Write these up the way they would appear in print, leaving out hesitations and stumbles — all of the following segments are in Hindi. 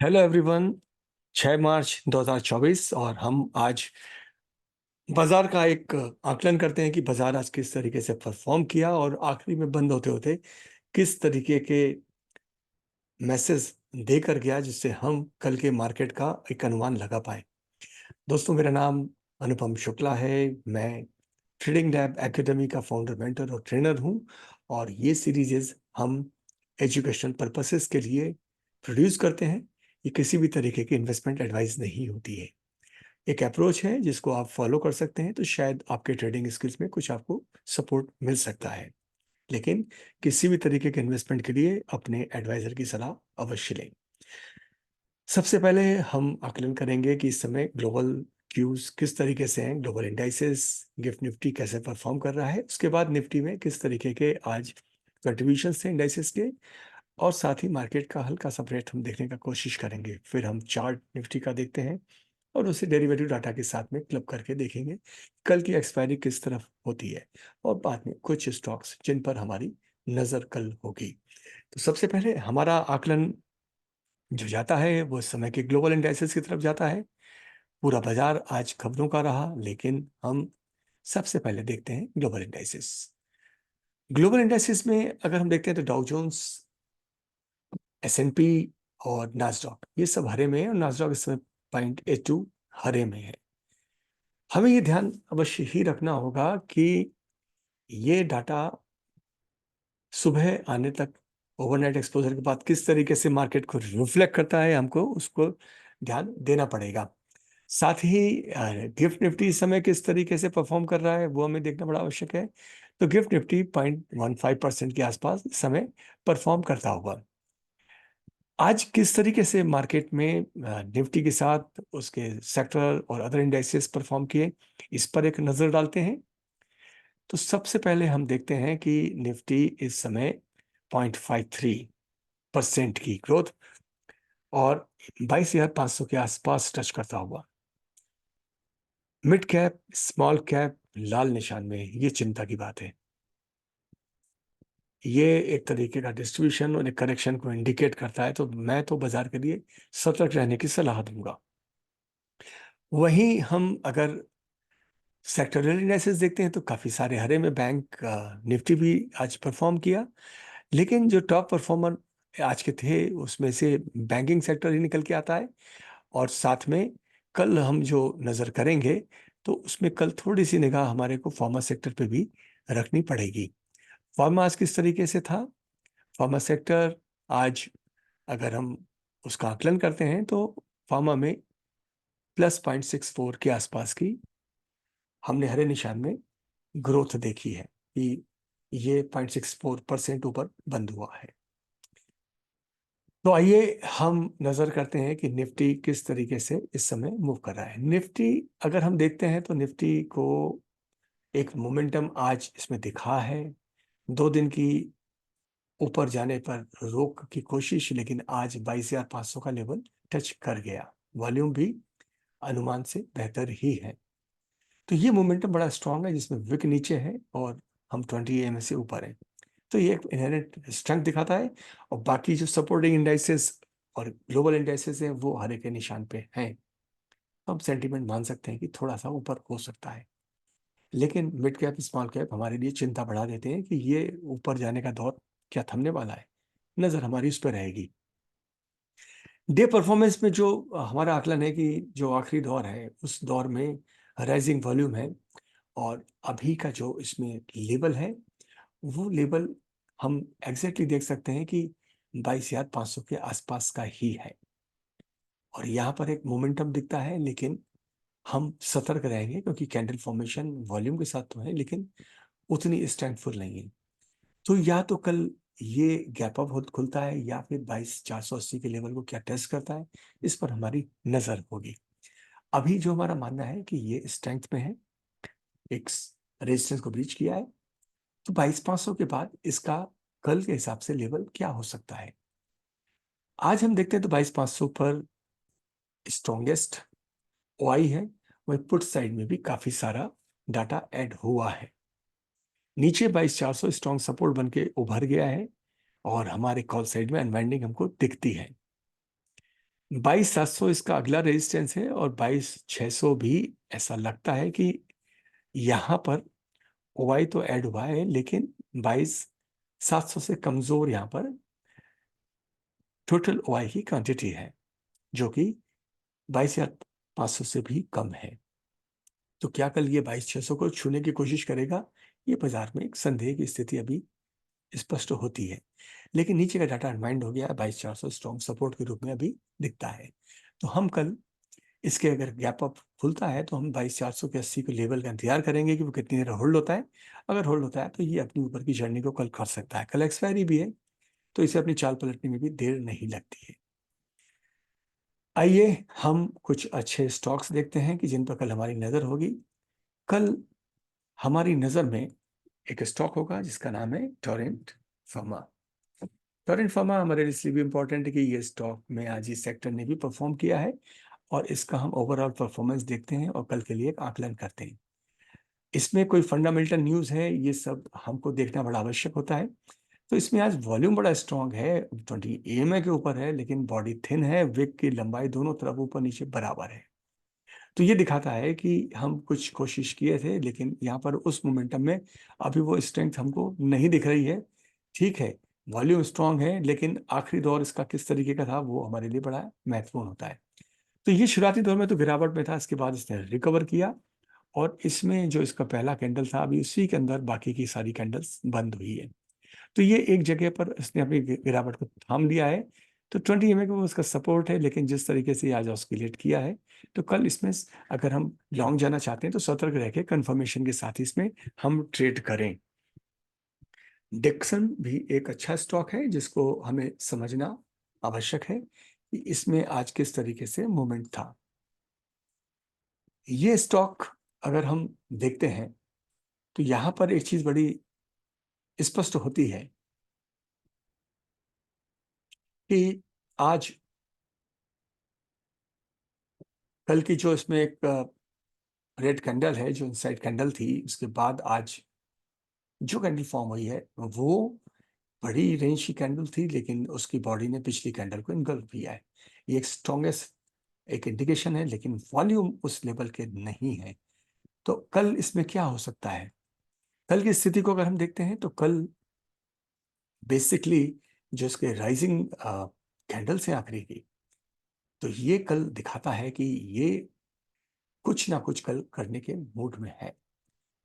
Hello everyone. 6 मार्च 2024 और हम आज बाजार का एक आकलन करते हैं कि बाजार आज किस तरीके से परफॉर्म किया और आखिरी में बंद होते होते किस तरीके के मैसेज देकर गया, जिससे हम कल के मार्केट का एक अनुमान लगा पाए। दोस्तों, मेरा नाम अनुपम शुक्ला है। मैं ट्रेडिंग लैब एकेडमी का फाउंडर, मेंटर और ट्रेनर हूं और ये सीरीजेस हम एजुकेशनल पर्पसेस के लिए प्रोड्यूस करते हैं। ये किसी भी तरीके की इन्वेस्टमेंट एडवाइस नहीं होती है। एक अप्रोच है जिसको आप फॉलो कर सकते हैं तो शायद आपके ट्रेडिंग स्किल्स में कुछ आपको सपोर्ट मिल सकता है। लेकिन किसी भी तरीके के इन्वेस्टमेंट के लिए अपने एडवाइजर की सलाह अवश्य लें। सबसे पहले हम आकलन करेंगे कि इस समय ग्लोबल क्यूज किस तरीके से हैं, ग्लोबल इंडाइसेस, गिफ्ट निफ्टी कैसे परफॉर्म कर रहा है, उसके बाद निफ्टी में किस तरीके के आज कंट्रीब्यूशन थे इंडाइसेस के, और साथ ही मार्केट का हल्का सा ब्रेथ हम देखने का कोशिश करेंगे। फिर हम चार्ट निफ्टी का देखते हैं और उसे डेरिवेटिव डाटा के साथ में क्लब करके देखेंगे कल की एक्सपायरी किस तरफ होती है, और बाद में कुछ स्टॉक्स जिन पर हमारी नजर कल होगी। तो सबसे पहले हमारा आकलन जो जाता है वो इस समय के ग्लोबल इंडाइसेस की तरफ जाता है। पूरा बाजार आज खबरों का रहा, लेकिन हम सबसे पहले देखते हैं ग्लोबल इंडाइसेस। ग्लोबल इंडाइसेस में अगर हम देखते हैं तो डाउ जोन्स, एस&पी और नास्डॉक ये सब हरे में है, और नास्डॉक इस समय 0.82 हरे में है। हमें ये ध्यान अवश्य ही रखना होगा कि ये डाटा सुबह आने तक ओवरनाइट एक्सपोजर के बाद किस तरीके से मार्केट को रिफ्लेक्ट करता है, हमको उसको ध्यान देना पड़ेगा। साथ ही गिफ्ट निफ्टी इस समय किस तरीके से परफॉर्म कर रहा है वो हमें देखना बड़ा आवश्यक है। तो गिफ्ट निफ्टी 0.15% के आसपास इस समय परफॉर्म करता हुआ आज किस तरीके से मार्केट में निफ्टी के साथ उसके सेक्टर और अदर इंडाइसेस परफॉर्म किए, इस पर एक नजर डालते हैं। तो सबसे पहले हम देखते हैं कि निफ्टी इस समय 0.53% की ग्रोथ और 22,500 के आसपास टच करता हुआ। मिड कैप, स्मॉल कैप लाल निशान में, ये चिंता की बात है। ये एक तरीके का डिस्ट्रीब्यूशन और एक करेक्शन को इंडिकेट करता है, तो मैं तो बाजार के लिए सतर्क रहने की सलाह दूंगा। वहीं हम अगर सेक्टोरल एनालिसिस देखते हैं तो काफी सारे हरे में, बैंक निफ्टी भी आज परफॉर्म किया, लेकिन जो टॉप परफॉर्मर आज के थे उसमें से बैंकिंग सेक्टर ही निकल के आता है। और साथ में कल हम जो नजर करेंगे तो उसमें कल थोड़ी सी निगाह हमारे को फार्मा सेक्टर पे भी रखनी पड़ेगी। फार्मा आज किस तरीके से था? फार्मा सेक्टर आज अगर हम उसका आकलन करते हैं तो फार्मा में +0.64 के आसपास की हमने हरे निशान में ग्रोथ देखी है कि ये 0.64% ऊपर बंद हुआ है। तो आइए हम नजर करते हैं कि निफ्टी किस तरीके से इस समय मूव कर रहा है। निफ्टी अगर हम देखते हैं तो निफ्टी को एक मोमेंटम आज इसमें दिखा है। 2 दिन की ऊपर जाने पर रोक की कोशिश, लेकिन आज 22,500 का लेवल टच कर गया। वॉल्यूम भी अनुमान से बेहतर ही है। तो ये मोमेंटम बड़ा स्ट्रांग है, जिसमें विक नीचे है और हम 20 EMA से ऊपर है। तो ये एक इनहेरेंट स्ट्रेंथ दिखाता है। और बाकी जो सपोर्टिंग इंडाइसेस और ग्लोबल इंडाइसेस हैं वो हरे के निशान पे हैं। तो हम सेंटीमेंट मान सकते हैं कि थोड़ा सा ऊपर हो सकता है, लेकिन मिड कैप, स्मॉल कैप हमारे लिए चिंता बढ़ा देते हैं कि ये ऊपर जाने का दौर क्या थमने वाला है। नजर हमारी उस पर रहेगी। डे परफॉर्मेंस में जो हमारा आकलन है कि जो आखिरी दौर है उस दौर में राइजिंग वॉल्यूम है, और अभी का जो इसमें लेवल है वो लेवल हम एग्जैक्टली देख सकते हैं कि 22,500 के आसपास का ही है। और यहाँ पर एक मोमेंटम दिखता है, लेकिन हम सतर्क रहेंगे क्योंकि कैंडल फॉर्मेशन वॉल्यूम के साथ तो है, लेकिन उतनी स्ट्रेंथफुल नहीं है। तो या तो कल ये गैप अप खुलता है या फिर 22,480 के लेवल को क्या टेस्ट करता है, इस पर हमारी नजर होगी। अभी जो हमारा मानना है कि ये स्ट्रेंथ में है, एक रेजिस्टेंस को ब्रीच किया है, तो 22,500 के बाद इसका कल के हिसाब से लेवल क्या हो सकता है। आज हम देखते हैं तो 22,500 पर स्ट्रॉन्गेस्ट ओआई है। वही पुट साइड में भी काफी सारा डाटा ऐड हुआ है। नीचे 22,400 स्ट्रॉन्ग सपोर्ट बन के उभर गया है और हमारे कॉल साइड में अनवाइंडिंग हमको दिखती है। 22,700 इसका अगला रेजिस्टेंस है और 22,600 भी ऐसा लगता है कि यहाँ पर ओआई तो ऐड हुआ है, लेकिन 22,700 से कमजोर यहाँ पर टोटल ओआई की क्वांटिटी है, जो कि 22,500 से भी कम है। तो क्या कल ये 22,600 को छूने की कोशिश करेगा? ये बाजार में एक संदेह की स्थिति अभी स्पष्ट होती है, लेकिन नीचे का डाटा अनवाइंड हो गया है। 22,400 स्ट्रॉन्ग सपोर्ट के रूप में अभी दिखता है। तो हम कल इसके अगर गैप अप खुलता है तो हम 22,400 के 80 के लेवल का इंतजार करेंगे कि वो कितनी देर होल्ड होता है। अगर होल्ड होता है तो ये अपनी ऊपर की जर्नी को कल कर सकता है। कल एक्सपायरी भी है, तो इसे अपनी चाल पलटने में भी देर नहीं लगती है। आइए हम कुछ अच्छे स्टॉक्स देखते हैं कि जिन पर कल हमारी नजर होगी। कल हमारी नजर में एक स्टॉक होगा जिसका नाम है टोरेंट फार्मा। टोरेंट फार्मा हमारे लिए इसलिए भी इंपॉर्टेंट है कि ये स्टॉक में आज इस सेक्टर ने भी परफॉर्म किया है और इसका हम ओवरऑल परफॉर्मेंस देखते हैं और कल के लिए एक आकलन करते हैं। इसमें कोई फंडामेंटल न्यूज है, ये सब हमको देखना बड़ा आवश्यक होता है। तो इसमें आज वॉल्यूम बड़ा स्ट्रांग है, 20 EMA के ऊपर है, लेकिन बॉडी थिन है, विक की लंबाई दोनों तरफ ऊपर नीचे बराबर है। तो ये दिखाता है कि हम कुछ कोशिश किए थे, लेकिन यहाँ पर उस मोमेंटम में अभी वो स्ट्रेंथ हमको नहीं दिख रही है। ठीक है, वॉल्यूम स्ट्रांग है, लेकिन आखिरी दौर इसका किस तरीके का था वो हमारे लिए बड़ा महत्वपूर्ण होता है। तो ये शुरुआती दौर में तो गिरावट में था, इसके बाद इसने रिकवर किया और इसमें जो इसका पहला कैंडल था अभी उसी के अंदर बाकी की सारी कैंडल्स बंद हुई है। तो ये एक जगह पर इसने अपनी गिरावट को थाम दिया है। तो 20 EMA का वो उसका सपोर्ट है, लेकिन जिस तरीके से आज ऑस्किलेट किया है, तो कल इसमें अगर हम लॉन्ग जाना चाहते हैं तो सतर्क रह के कंफर्मेशन के साथ ही इसमें हम ट्रेड करें। डिक्सन भी एक अच्छा स्टॉक है जिसको हमें समझना आवश्यक है कि इसमें आज किस तरीके से मूवमेंट था। ये स्टॉक अगर हम देखते हैं तो यहां पर एक चीज बड़ी स्पष्ट होती है कि आज कल की जो इसमें एक रेड कैंडल है, जो इनसाइड कैंडल थी, उसके बाद आज जो कैंडल फॉर्म हुई है वो बड़ी रेंज की कैंडल थी, लेकिन उसकी बॉडी ने पिछली कैंडल को इनगल्फ किया है। ये एक स्ट्रॉन्गेस्ट एक इंडिकेशन है, लेकिन वॉल्यूम उस लेवल के नहीं है। तो कल इसमें क्या हो सकता है? कल की स्थिति को अगर हम देखते हैं तो कल बेसिकली जो इसके राइजिंग कैंडल्स हैं आखिरी की, तो ये कल दिखाता है कि ये कुछ ना कुछ कल करने के मूड में है।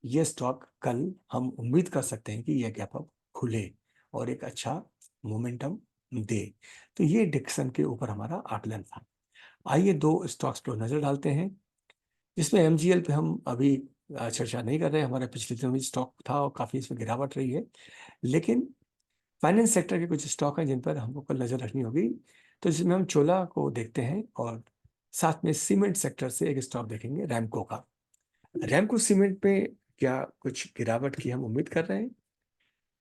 ये स्टॉक कल हम उम्मीद कर सकते हैं कि यह गैप अप खुले और एक अच्छा मोमेंटम दे। तो ये डिक्सन के ऊपर हमारा आकलन था। आइए दो स्टॉक्स पर नजर डालते हैं, जिसमें MGL पे हम अभी चर्चा नहीं कर रहे। हमारे पिछले दिनों में स्टॉक था और काफी इसमें गिरावट रही है, लेकिन फाइनेंस सेक्टर के कुछ स्टॉक हैं जिन पर हमको कल नजर रखनी होगी। तो इसमें हम चोला को देखते हैं और साथ में सीमेंट सेक्टर से एक स्टॉक देखेंगे, रैमको का। रैमको सीमेंट पे क्या कुछ गिरावट की हम उम्मीद कर रहे हैं?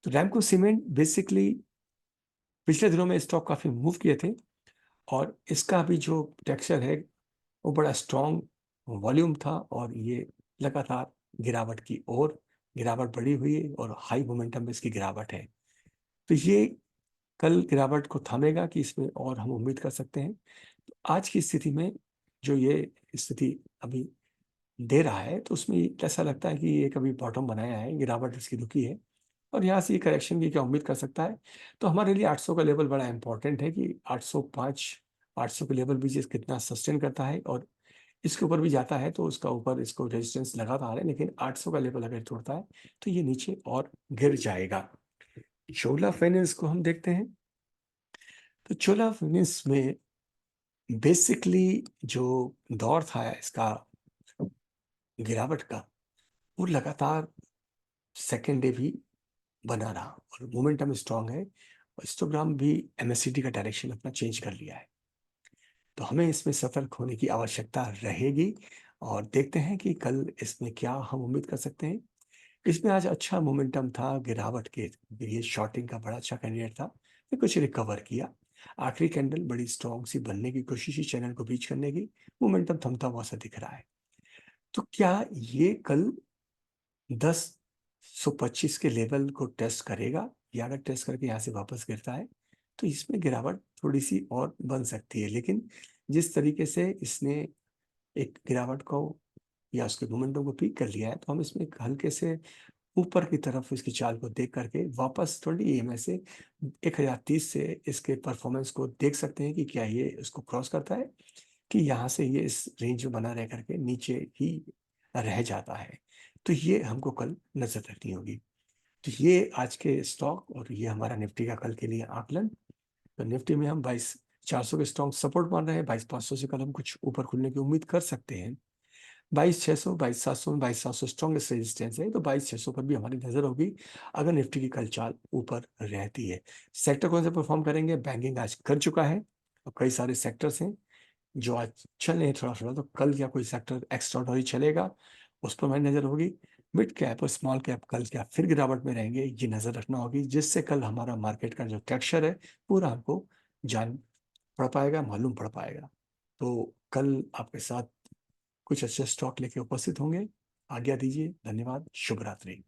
तो रैमको सीमेंट बेसिकली पिछले दिनों में स्टॉक काफी मूव किए थे और इसका भी जो टेक्सचर है वो बड़ा स्ट्रॉन्ग वॉल्यूम था और ये लगातार गिरावट की ओर गिरावट बढ़ी हुई है और हाई मोमेंटम में इसकी गिरावट है। तो ये कल गिरावट को थामेगा कि इसमें और हम उम्मीद कर सकते हैं? तो आज की स्थिति में जो ये स्थिति अभी दे रहा है, तो उसमें ऐसा लगता है कि ये कभी बॉटम बनाया है, गिरावट इसकी रुकी है और यहाँ से ये करेक्शन की क्या उम्मीद कर सकता है? तो हमारे लिए 800 का लेवल बड़ा इंपॉर्टेंट है कि 805 800 के लेवल भी कितना सस्टेन करता है और इसके ऊपर भी जाता है तो उसका ऊपर इसको रेजिस्टेंस लगातार है, लेकिन 800 का लेवल अगर तोड़ता है तो ये नीचे और गिर जाएगा। चोला फाइनेंस को हम देखते हैं। तो चोला फाइनेंस में बेसिकली जो दौर था इसका गिरावट का, वो लगातार सेकेंड डे भी बना रहा और मोमेंटम स्ट्रांग है और हिस्टोग्राम भी MACD का डायरेक्शन अपना चेंज कर लिया है। तो हमें इसमें सतर्क होने की आवश्यकता रहेगी और देखते हैं कि कल इसमें क्या हम उम्मीद कर सकते हैं। इसमें आज अच्छा मोमेंटम था गिरावट के, ये शॉर्टिंग का बड़ा अच्छा कैंडिडेट था, फिर कुछ रिकवर किया। आखिरी कैंडल बड़ी स्ट्रॉन्ग सी बनने की कोशिश ही चैनल को बीच करने की, मोमेंटम थमता हुआ सा दिख रहा है। तो क्या ये कल 10,125 के लेवल को टेस्ट करेगा, या अगर टेस्ट करके यहाँ से वापस गिरता है तो इसमें गिरावट थोड़ी-सी और बन सकती है। लेकिन जिस तरीके से इसने एक गिरावट को या उसके मोमेंटम को पीक कर लिया है, तो हम इसमें एक हल्के से ऊपर की तरफ इसकी चाल को देख करके वापस थोड़ी ईएमए से 1030 से इसके परफॉर्मेंस को देख सकते हैं कि क्या ये इसको क्रॉस करता है, कि यहाँ से ये इस रेंज में बना रह करके नीचे ही रह जाता है। तो ये हमको कल नज़र रखनी होगी। तो ये आज के स्टॉक और ये हमारा निफ्टी का कल के लिए आकलन। तो निफ्टी में हम 22,400 के स्ट्रॉन्ग सपोर्ट मान रहे हैं, 22,500 से कल हम कुछ ऊपर खुलने की उम्मीद कर सकते हैं। 22,600, 22,700 में 22,700 स्ट्रॉन्गेस्ट रेजिस्टेंस है, तो 22,600 पर भी हमारी नज़र होगी अगर निफ्टी की कल चाल ऊपर रहती है। सेक्टर कौन से परफॉर्म करेंगे? बैंकिंग आज कर चुका है और कई सारे सेक्टर्स हैं जो आज चल रहे हैं थोड़ा-थोड़ा, तो कल क्या कोई सेक्टर एक्स्ट्राऑर्डिनरी चलेगा, उस पर हमारी नज़र होगी। मिड कैप और स्मॉल कैप कल क्या फिर गिरावट में रहेंगे, ये नज़र रखना होगी, जिससे कल हमारा मार्केट का जो टेक्सचर है, पूरा हमको जान पड़ पाएगा, मालूम पड़ पाएगा। तो कल आपके साथ कुछ अच्छे स्टॉक लेके उपस्थित होंगे। आज्ञा दीजिए, धन्यवाद, शुभ रात्रि।